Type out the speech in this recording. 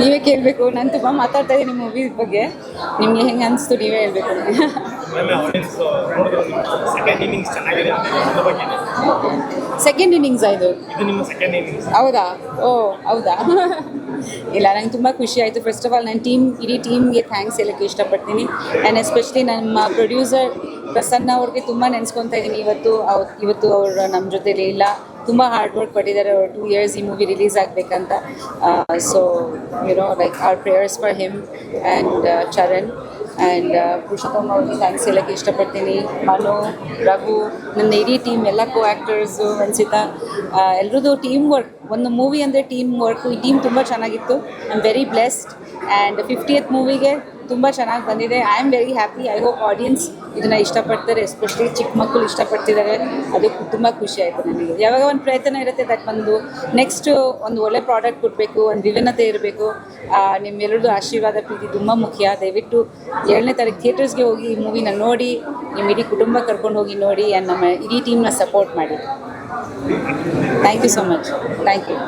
ನೀವೇ ಕೇಳಬೇಕು. ನಾನು ತುಂಬ ಮಾತಾಡ್ತಾ ಇದ್ದೀನಿ ಮೂವಿ ಬಗ್ಗೆ. ನಿಮಗೆ ಹೆಂಗೆ ಅನಿಸ್ತು ನೀವೇ ಹೇಳ್ಬೇಕು. ಸೆಕೆಂಡ್ ಇನ್ನಿಂಗ್ಸ್ ಇದು ಹೌದಾ? ಓ ಹೌದಾ? ಇಲ್ಲ, ನಂಗೆ ತುಂಬ ಖುಷಿ ಆಯಿತು. ಫಸ್ಟ್ ಆಫ್ ಆಲ್ ನನ್ನ ಇಡೀ ಟೀಮ್ಗೆ ಥ್ಯಾಂಕ್ಸ್ ಹೇಳೋಕ್ಕೆ ಇಷ್ಟಪಡ್ತೀನಿ. ಆ್ಯಂಡ್ ಎಸ್ಪೆಷಲಿ ನಮ್ಮ ಪ್ರೊಡ್ಯೂಸರ್ ಪ್ರಸನ್ನ ಅವ್ರಿಗೆ ತುಂಬ ನೆನೆಸ್ಕೊತಾ ಇದ್ದೀನಿ. ಇವತ್ತು ಅವರು ನಮ್ಮ ಜೊತೆಲಿ ಇಲ್ಲ. ತುಂಬ ಹಾರ್ಡ್ ವರ್ಕ್ ಪಟ್ಟಿದ್ದಾರೆ. ಅವರು 2 years ಈ ಮೂವಿ ರಿಲೀಸ್ ಆಗಬೇಕಂತ. So like our prayers for him and Charan and Purushottam ಅವ್ರಿಗೆ ಥ್ಯಾಂಕ್ಸ್ ಹೇಳೋಕ್ಕೆ ಇಷ್ಟಪಡ್ತೀನಿ. ಮನು, ರಘು, ನನ್ನ ಇಡೀ ಟೀಮ್, ಎಲ್ಲ ಆ್ಯಕ್ಟರ್ಸು, ವಂಚಿತಾ, ಎಲ್ರದ್ದು ಟೀಮ್ ವರ್ಕ್. ಒಂದು ಮೂವಿ ಅಂದರೆ ಟೀಮ್ ವರ್ಕು. ಈ ಟೀಮ್ ತುಂಬ ಚೆನ್ನಾಗಿತ್ತು. I am very blessed. And 50th ಮೂವಿಗೆ ತುಂಬ ಚೆನ್ನಾಗಿ ಬಂದಿದೆ. I am very happy. I hope audience ಇದನ್ನು ಇಷ್ಟಪಡ್ತಾರೆ. ಎಸ್ಪೆಷಲಿ ಚಿಕ್ಕ ಮಕ್ಕಳು ಇಷ್ಟಪಡ್ತಿದ್ದಾರೆ. ಅದಕ್ಕೆ ತುಂಬ ಖುಷಿ ಆಯಿತು ನನಗೆ. ಯಾವಾಗ ಒಂದು ಪ್ರಯತ್ನ ಇರುತ್ತೆ ದಟ್ ನೆಕ್ಸ್ಟ್ ಒಂದು ಒಳ್ಳೆ ಪ್ರಾಡಕ್ಟ್ ಕೊಡಬೇಕು, ಒಂದು ವಿಭಿನ್ನತೆ ಇರಬೇಕು. ನಿಮ್ಮೆಲ್ಲರದ್ದು ಆಶೀರ್ವಾದ, ಪ್ರೀತಿ ತುಂಬ ಮುಖ್ಯ. ದಯವಿಟ್ಟು 7ನೇ ತಾರೀಕು ಥಿಯೇಟರ್ಸ್ಗೆ ಹೋಗಿ ಈ ಮೂವಿನ ನೋಡಿ, ನಿಮ್ಮ ಇಡೀ ಕುಟುಂಬ ಕರ್ಕೊಂಡು ಹೋಗಿ ನೋಡಿ. ಆ್ಯಂಡ್ ನಮ್ಮ ಇಡೀ ಟೀಮ್ನ ಸಪೋರ್ಟ್ ಮಾಡಿ. Thank you so much. Thank you.